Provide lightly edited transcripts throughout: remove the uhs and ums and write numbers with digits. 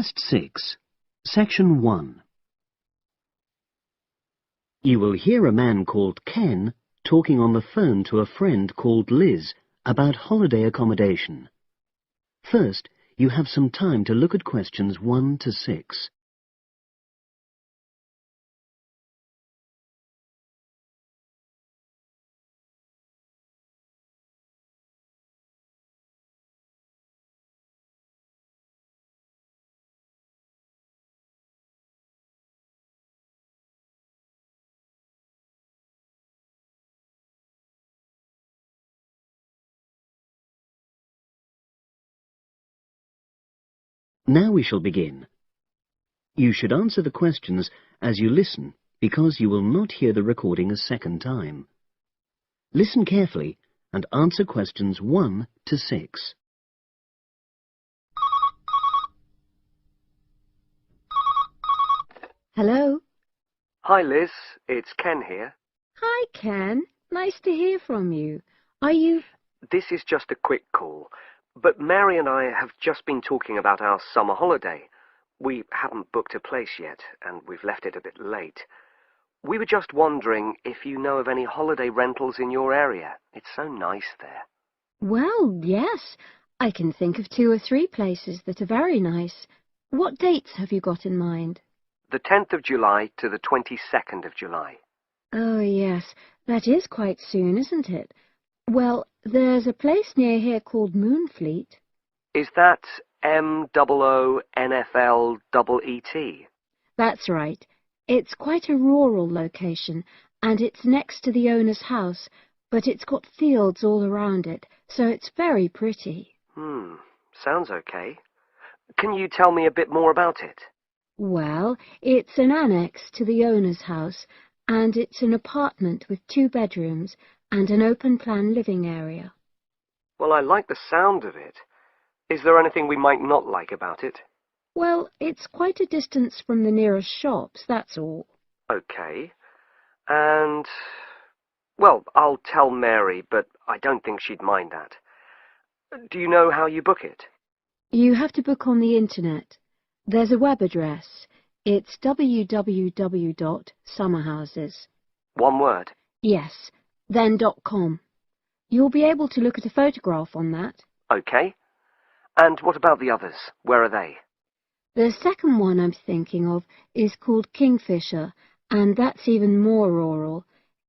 Test 6, Section 1. You will hear a man called Ken talking on the phone to a friend called Liz about holiday accommodation. First, you have some time to look at questions 1 to 6. Now we shall begin. You should answer the questions as you listen, because you will not hear the recording a second time. Listen carefully and answer questions 1 to 6. Hello? Hi Liz, it's Ken here. Hi, Ken. Nice to hear from you. Are you... This is just a quick call, but Mary and I have just been talking about our summer holiday. We haven't booked a place yet, and we've left it a bit late. We were just wondering if you know of any holiday rentals in your area. It's so nice there. Well, yes. I can think of 2 or 3 places that are very nice. What dates have you got in mind? The 10th of July to the 22nd of July. Oh, yes. That is quite soon, isn't it? Well, there's a place near here called Moonfleet. Is that MOONFLEET? That's right. It's quite a rural location, and it's next to the owner's house, but it's got fields all around it, so it's very pretty. Sounds okay. Can you tell me a bit more about it? Well, it's an annex to the owner's house, and it's an apartment with 2 bedrooms and an open-plan living area. Well, I like the sound of it. Is there anything we might not like about it? Well, it's quite a distance from the nearest shops, that's all. Okay. And, well, I'll tell Mary, but I don't think she'd mind that. Do you know how you book it? You have to book on the internet. There's a web address. It's www.summerhouses. One word? Yes, then .com. You'll be able to look at a photograph on that. Okay. And what about the others? Where are they? The second one I'm thinking of is called Kingfisher, and that's even more rural.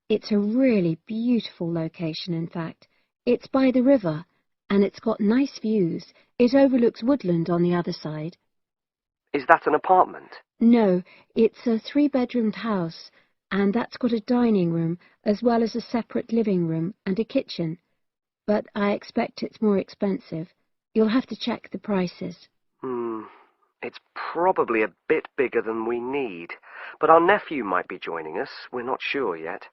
It's a really beautiful location, in fact. It's by the river, and it's got nice views. It overlooks woodland on the other side. Is that an apartment? No, it's a 3-bedroomed house, and that's got a dining room as well as a separate living room and a kitchen. But I expect it's more expensive. You'll have to check the prices. It's probably a bit bigger than we need, but our nephew might be joining us. We're not sure yet.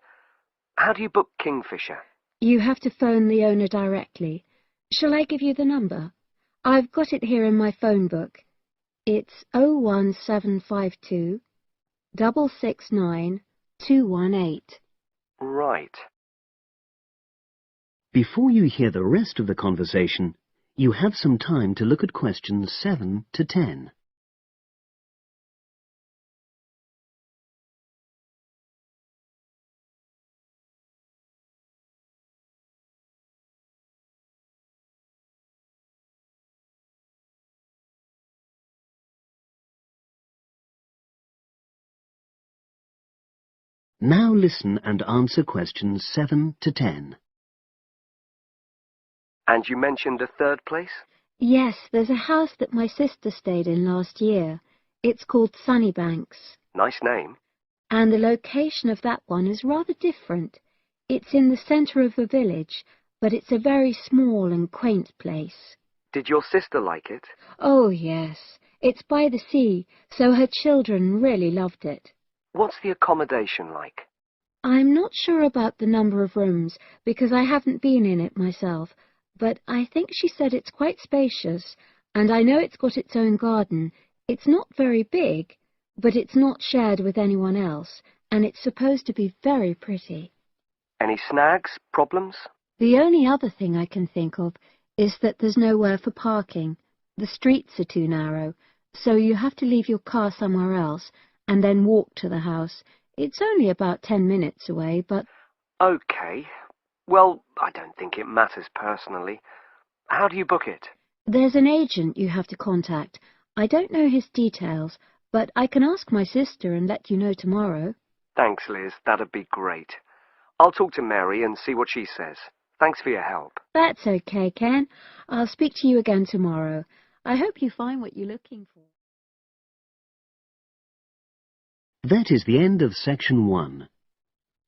How do you book Kingfisher? You have to phone the owner directly. Shall I give you the number? I've got it here in my phone book. It's 01752 669 218. Right. Before you hear the rest of the conversation, you have some time to look at questions 7 to 10. Now listen and answer questions 7 to 10. And you mentioned a third place? Yes, there's a house that my sister stayed in last year. It's called Sunnybanks. Nice name. And the location of that one is rather different. It's in the centre of a village, but it's a very small and quaint place. Did your sister like it? Oh, yes. It's by the sea, so her children really loved it. What's the accommodation like? I'm not sure about the number of rooms, because I haven't been in it myself, but I think she said it's quite spacious, and I know it's got its own garden. It's not very big, but it's not shared with anyone else, and it's supposed to be very pretty. Any snags? Problems? The only other thing I can think of is that there's nowhere for parking. The streets are too narrow, so you have to leave your car somewhere else and then walk to the house. It's only about 10 minutes away, but... OK. Well, I don't think it matters personally. How do you book it? There's an agent you have to contact. I don't know his details, but I can ask my sister and let you know tomorrow. Thanks, Liz. That'd be great. I'll talk to Mary and see what she says. Thanks for your help. That's okay, Ken. I'll speak to you again tomorrow. I hope you find what you're looking for. That is the end of section 1.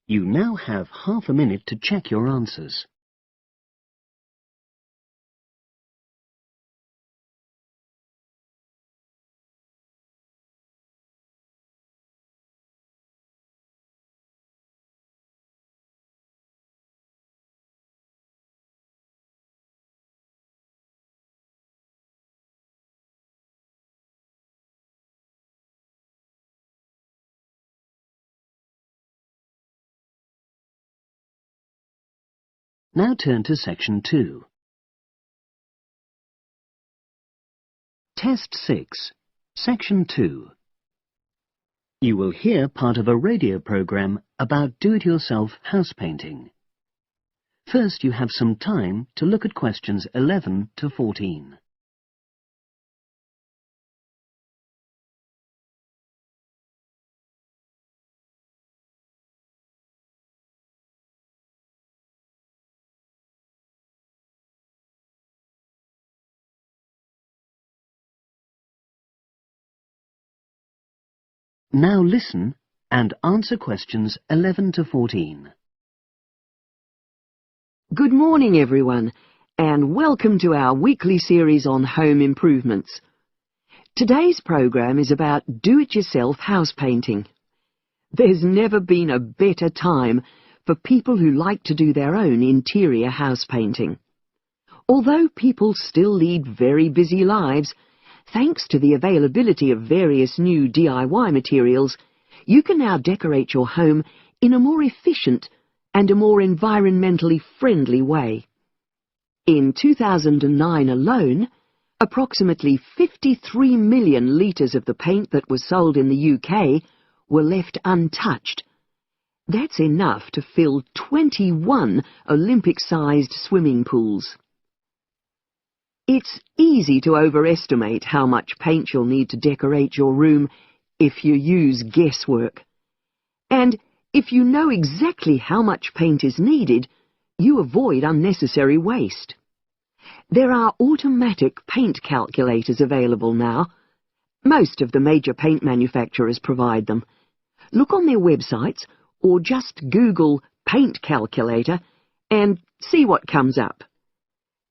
You now have half a minute to check your answers. Now turn to section 2. Test 6, section 2. You will hear part of a radio program about do-it-yourself house painting. First, you have some time to look at questions 11 to 14. Now listen and answer questions 11 to 14. Good morning, everyone, and welcome to our weekly series on home improvements. Today's program is about do-it-yourself house painting. There's never been a better time for people who like to do their own interior house painting. Although people still lead very busy lives, thanks to the availability of various new DIY materials, you can now decorate your home in a more efficient and a more environmentally friendly way. In 2009 alone, approximately 53 million litres of the paint that was sold in the UK were left untouched. That's enough to fill 21 Olympic-sized swimming pools. It's easy to overestimate how much paint you'll need to decorate your room if you use guesswork. And if you know exactly how much paint is needed, you avoid unnecessary waste. There are automatic paint calculators available now. Most of the major paint manufacturers provide them. Look on their websites or just Google paint calculator and see what comes up.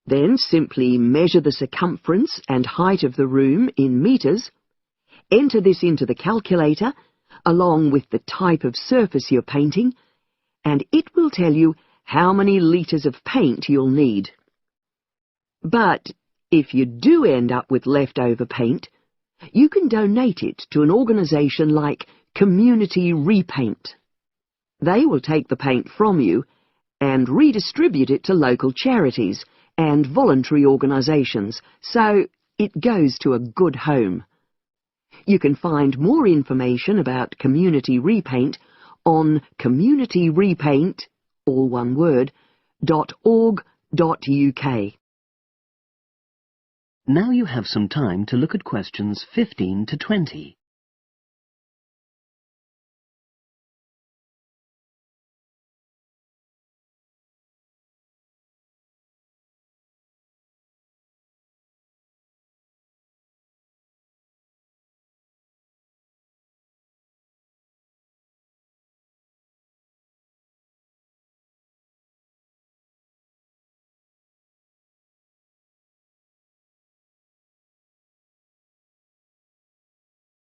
Then simply measure the circumference and height of the room in metres, enter this into the calculator, along with the type of surface you're painting, and it will tell you how many litres of paint you'll need. But if you do end up with leftover paint, you can donate it to an organisation like Community Repaint. They will take the paint from you and redistribute it to local charities and voluntary organisations, so it goes to a good home. You can find more information about Community Repaint on communityrepaint, all one word, .org.uk. Now you have some time to look at questions 15 to 20.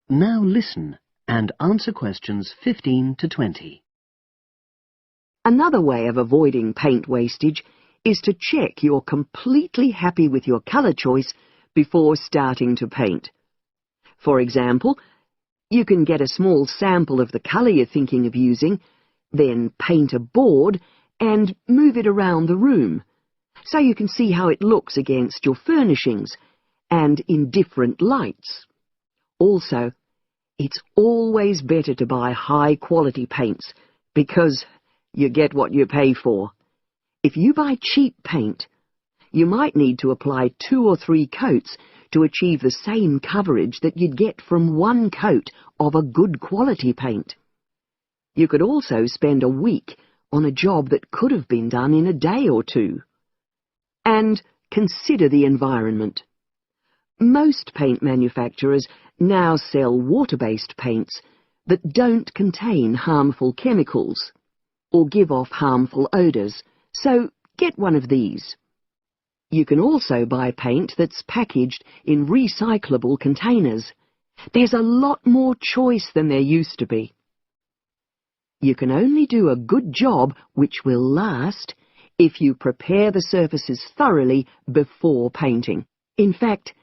Now listen and answer questions 15 to 20. Another way of avoiding paint wastage is to check you're completely happy with your colour choice before starting to paint. For example, you can get a small sample of the colour you're thinking of using, then paint a board and move it around the room, so you can see how it looks against your furnishings and in different lights. Also, it's always better to buy high-quality paints, because you get what you pay for. If you buy cheap paint, you might need to apply 2 or 3 coats to achieve the same coverage that you'd get from 1 coat of a good quality paint. You could also spend a week on a job that could have been done in a day or 2. And consider the environment. Most paint manufacturers now sell water-based paints that don't contain harmful chemicals or give off harmful odours, so get one of these. You can also buy paint that's packaged in recyclable containers. There's a lot more choice than there used to be. You can only do a good job which will last if you prepare the surfaces thoroughly before painting. In fact,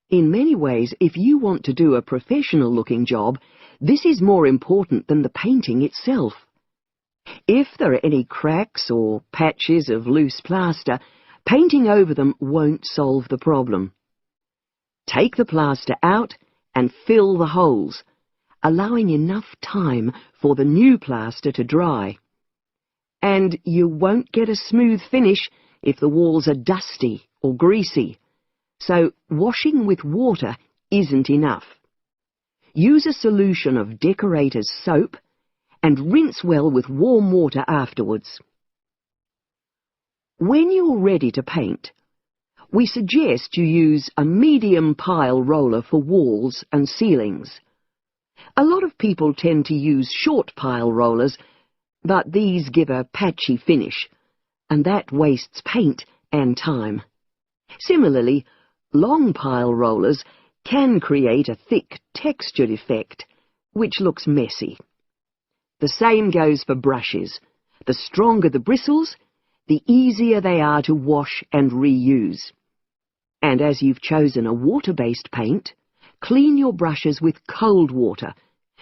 in many ways, if you want to do a professional-looking job, this is more important than the painting itself. If there are any cracks or patches of loose plaster, painting over them won't solve the problem. Take the plaster out and fill the holes, allowing enough time for the new plaster to dry. And you won't get a smooth finish if the walls are dusty or greasy. So washing with water isn't enough. Use a solution of decorator's soap and rinse well with warm water afterwards. When you're ready to paint, we suggest you use a medium pile roller for walls and ceilings. A lot of people tend to use short pile rollers, but these give a patchy finish, and that wastes paint and time. Similarly, long pile rollers can create a thick textured effect, which looks messy. The same goes for brushes. The stronger the bristles, the easier they are to wash and reuse. And as you've chosen a water-based paint, clean your brushes with cold water,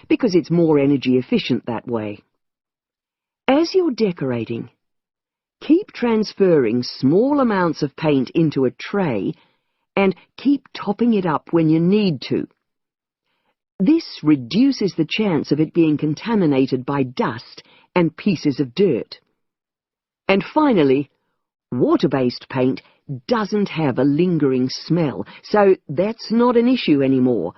because it's more energy efficient that way. As you're decorating, keep transferring small amounts of paint into a tray and keep topping it up when you need to. This reduces the chance of it being contaminated by dust and pieces of dirt. And finally, water-based paint doesn't have a lingering smell, so that's not an issue anymore.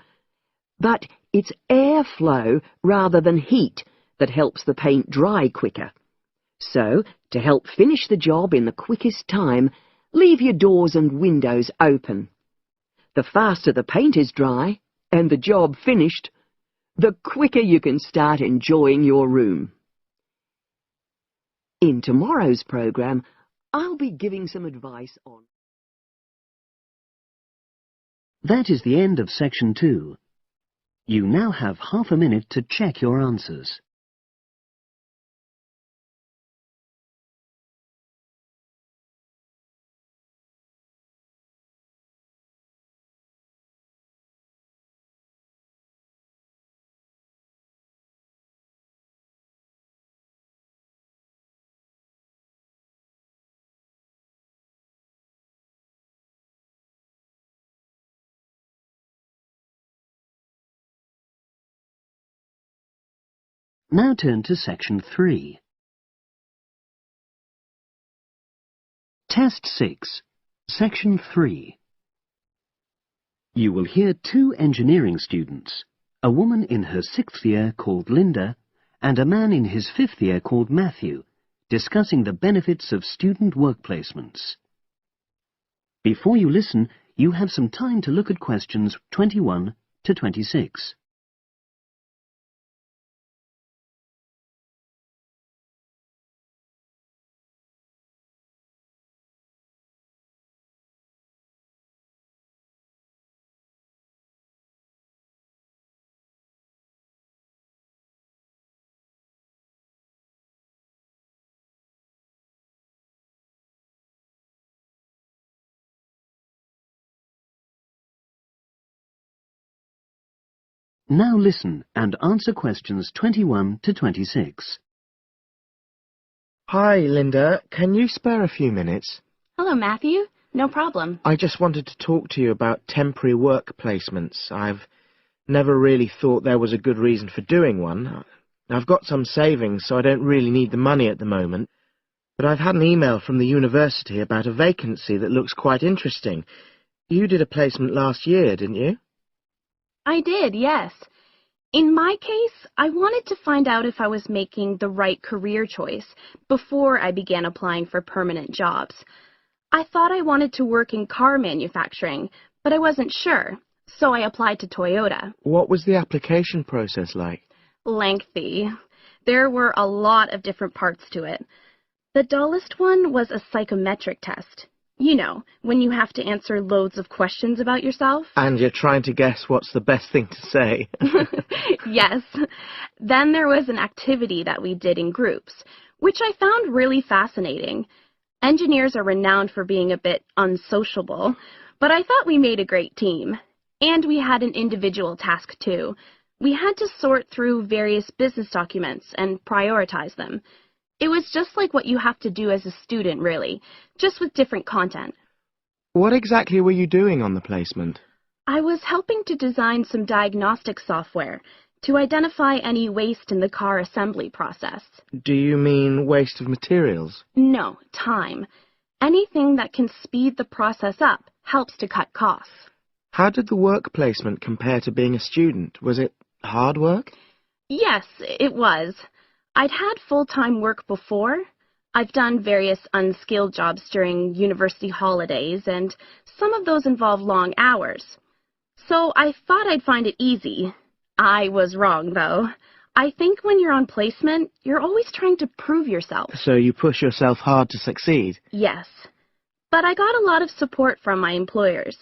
But it's airflow rather than heat that helps the paint dry quicker. So, to help finish the job in the quickest time, leave your doors and windows open. The faster the paint is dry, and the job finished, the quicker you can start enjoying your room. In tomorrow's program, I'll be giving some advice on... That is the end of section 2. You now have half a minute to check your answers. Now turn to section 3. Test 6, section 3. You will hear 2 engineering students, a woman in her 6th year called Linda and a man in his 5th year called Matthew, discussing the benefits of student work placements. Before you listen, you have some time to look at questions 21 to 26. Now listen and answer questions 21 to 26. Hi, Linda. Can you spare a few minutes? Hello, Matthew. No problem. I just wanted to talk to you about temporary work placements. I've Never really thought there was a good reason for doing one. I've got some savings, so I don't really need the money at the moment. But I've had an email from the university about a vacancy that looks quite interesting. You did a placement last year, didn't you? I did, yes. In my case, I wanted to find out if I was making the right career choice before I began applying for permanent jobs. I thought I wanted to work in car manufacturing, but I wasn't sure, so I applied to Toyota. What was the application process like? Lengthy. There were a lot of different parts to it. The dullest one was a psychometric test. You know, when you have to answer loads of questions about yourself. And you're trying to guess what's the best thing to say. Yes. Then there was an activity that we did in groups, which I found really fascinating. Engineers are renowned for being a bit unsociable, but I thought we made a great team. And we had an individual task, too. We had to sort through various business documents and prioritize them. It was just like what you have to do as a student, really, just with different content. What exactly were you doing on the placement? I was helping to design some diagnostic software to identify any waste in the car assembly process. Do you mean waste of materials? No, time. Anything that can speed the process up helps to cut costs. How did the work placement compare to being a student? Was it hard work? Yes, it was. I'd had full-time work before. I've done various unskilled jobs during university holidays, and some of those involve long hours. So I thought I'd find it easy. I was wrong, though. I think when you're on placement, you're always trying to prove yourself. So you push yourself hard to succeed? Yes. But I got a lot of support from my employers.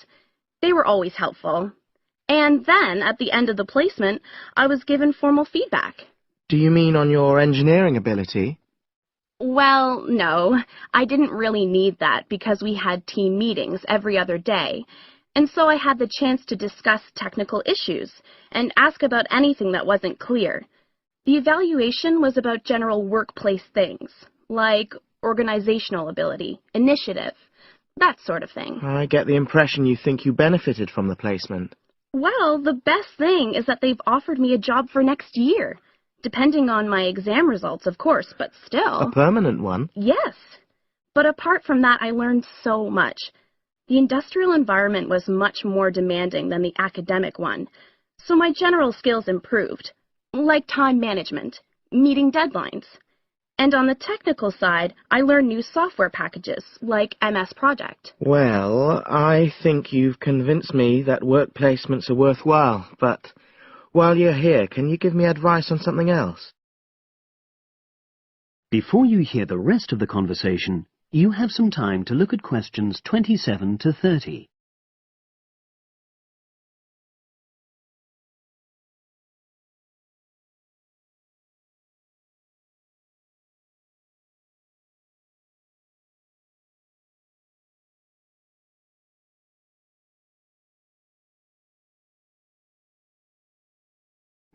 They were always helpful. And then, at the end of the placement, I was given formal feedback. Do you mean on your engineering ability? Well, no. I didn't really need that because we had team meetings every other day. And so I had the chance to discuss technical issues and ask about anything that wasn't clear. The evaluation was about general workplace things, like organizational ability, initiative, that sort of thing. I get the impression you think you benefited from the placement. Well, the best thing is that they've offered me a job for next year. Depending on my exam results, of course, but still. A permanent one? Yes. But apart from that, I learned so much. The industrial environment was much more demanding than the academic one, so my general skills improved, like time management, meeting deadlines. And on the technical side, I learned new software packages, like MS Project. Well, I think you've convinced me that work placements are worthwhile, but while you're here, can you give me advice on something else? Before you hear the rest of the conversation, you have some time to look at questions 27 to 30.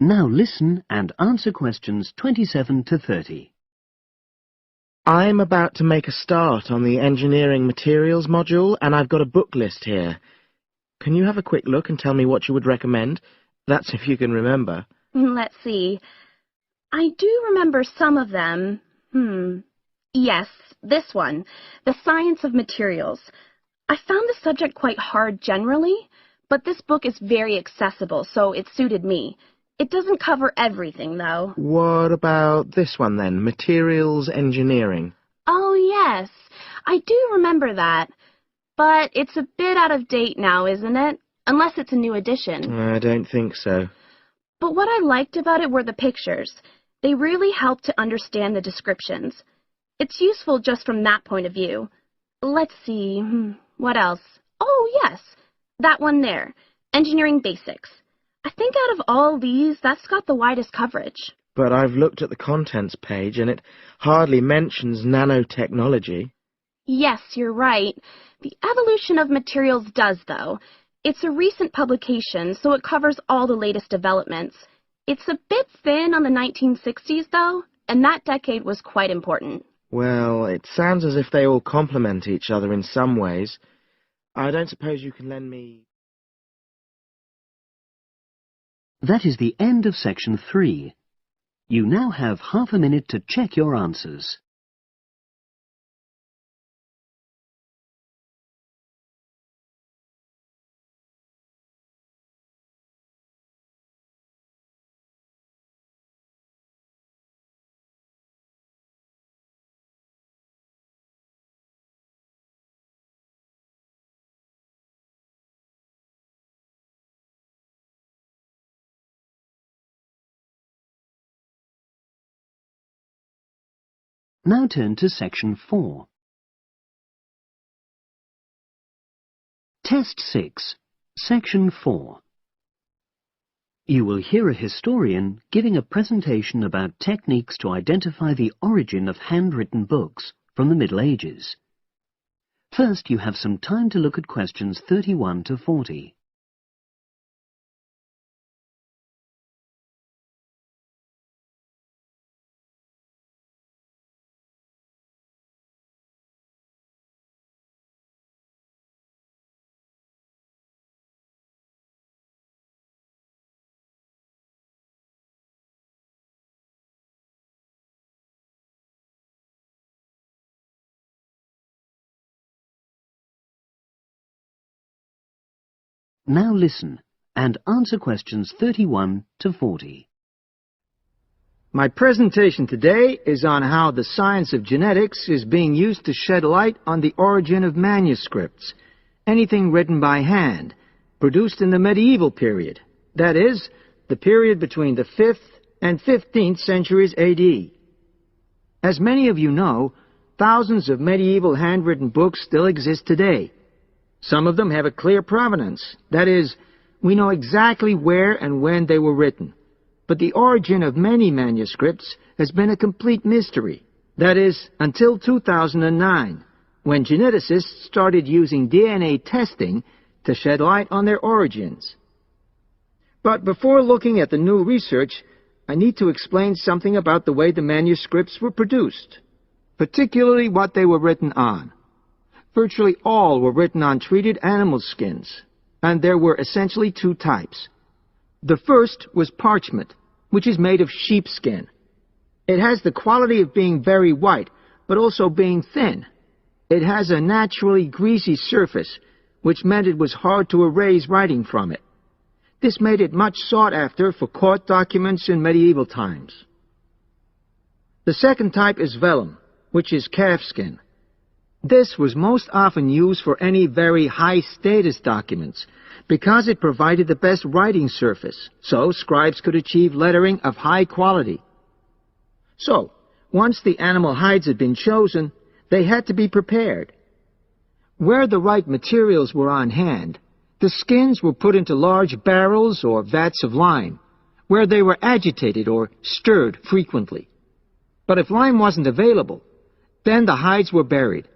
Now listen and answer questions 27 to 30. I'm about to make a start on the engineering materials module, and I've got a book list here. Can you have a quick look and tell me what you would recommend? That's if you can remember. Let's see. I do remember some of them. Yes, this one, The Science of Materials. I found the subject quite hard generally, but this book is very accessible, so it suited me. It doesn't cover everything, though. What about this one, then? Materials engineering. Oh, yes. I do remember that. But it's a bit out of date now, isn't it? Unless it's a new edition. I don't think so. But what I liked about it were the pictures. They really helped to understand the descriptions. It's useful just from that point of view. Let's see. What else? Oh, yes. That one there. Engineering Basics. I think out of all these, that's got the widest coverage. But I've looked at the contents page, and it hardly mentions nanotechnology. Yes, you're right. The evolution of materials does, though. It's a recent publication, so it covers all the latest developments. It's a bit thin on the 1960s, though, and that decade was quite important. Well, it sounds as if they all complement each other in some ways. I don't suppose you can lend me... That is the end of section 3. You now have half a minute to check your answers. Now turn to section 4. Test 6, section 4. You will hear a historian giving a presentation about techniques to identify the origin of handwritten books from the Middle Ages. First, you have some time to look at questions 31 to 40. Now listen and answer questions 31 to 40. My presentation today is on how the science of genetics is being used to shed light on the origin of manuscripts, anything written by hand, produced in the medieval period, that is, the period between the 5th and 15th centuries AD. As many of you know, thousands of medieval handwritten books still exist today. Some of them have a clear provenance, that is, we know exactly where and when they were written. But the origin of many manuscripts has been a complete mystery, that is, until 2009, when geneticists started using DNA testing to shed light on their origins. But before looking at the new research, I need to explain something about the way the manuscripts were produced, particularly what they were written on. Virtually all were written on treated animal skins, and there were essentially two types. The first was parchment, which is made of sheepskin. It has the quality of being very white, but also being thin. It has a naturally greasy surface, which meant it was hard to erase writing from it. This made it much sought after for court documents in medieval times. The second type is vellum, which is calfskin. This was most often used for any very high-status documents because it provided the best writing surface, so scribes could achieve lettering of high quality. So, once the animal hides had been chosen, they had to be prepared. Where the right materials were on hand, the skins were put into large barrels or vats of lime, where they were agitated or stirred frequently. But if lime wasn't available, then the hides were buried.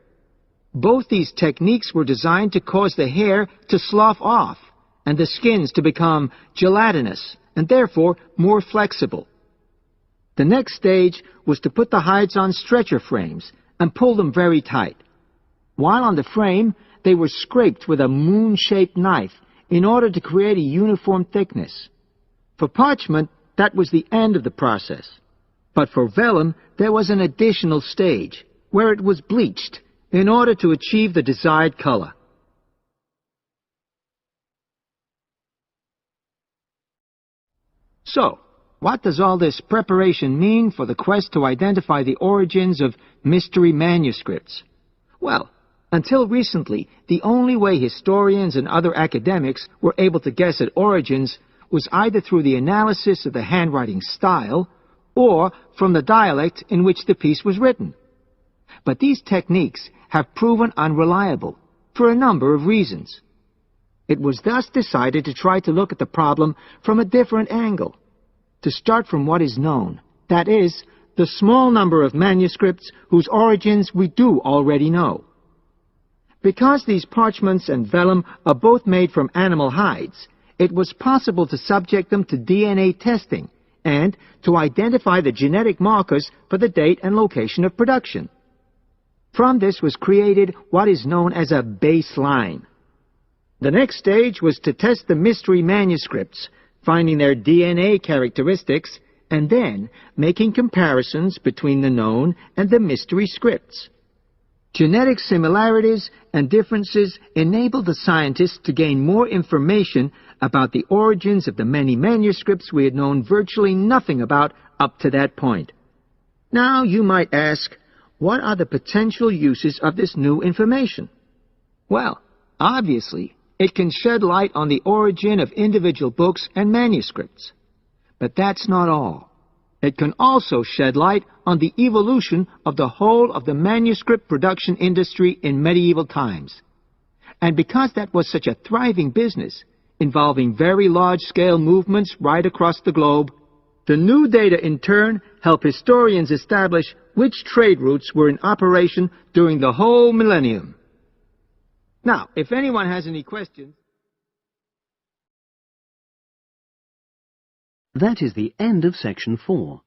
Both these techniques were designed to cause the hair to slough off and the skins to become gelatinous and therefore more flexible. The next stage was to put the hides on stretcher frames and pull them very tight. While on the frame, they were scraped with a moon-shaped knife in order to create a uniform thickness. For parchment, that was the end of the process. But for vellum, there was an additional stage, where it was bleached in order to achieve the desired color. So, what does all this preparation mean for the quest to identify the origins of mystery manuscripts? Well, until recently, the only way historians and other academics were able to guess at origins was either through the analysis of the handwriting style or from the dialect in which the piece was written. But these techniques have proven unreliable for a number of reasons. It was thus decided to try to look at the problem from a different angle, to start from what is known, that is, the small number of manuscripts whose origins we do already know. Because these parchments and vellum are both made from animal hides, it was possible to subject them to DNA testing and to identify the genetic markers for the date and location of production. From this was created what is known as a baseline. The next stage was to test the mystery manuscripts finding their DNA characteristics, and then making comparisons between the known and the mystery scripts. Genetic similarities and differences enabled the scientists to gain more information about the origins of the many manuscripts we had known virtually nothing about up to that point. Now you might ask, what are the potential uses of this new information? Well, obviously, it can shed light on the origin of individual books and manuscripts. But that's not all. It can also shed light on the evolution of the whole of the manuscript production industry in medieval times. And because that was such a thriving business, involving very large-scale movements right across the globe, the new data in turn help historians establish which trade routes were in operation during the whole millennium. Now, if anyone has any questions... That is the end of section 4.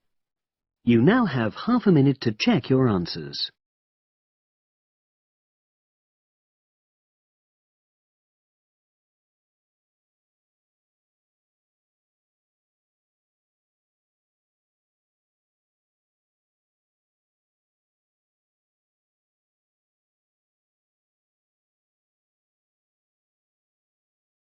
You now have half a minute to check your answers.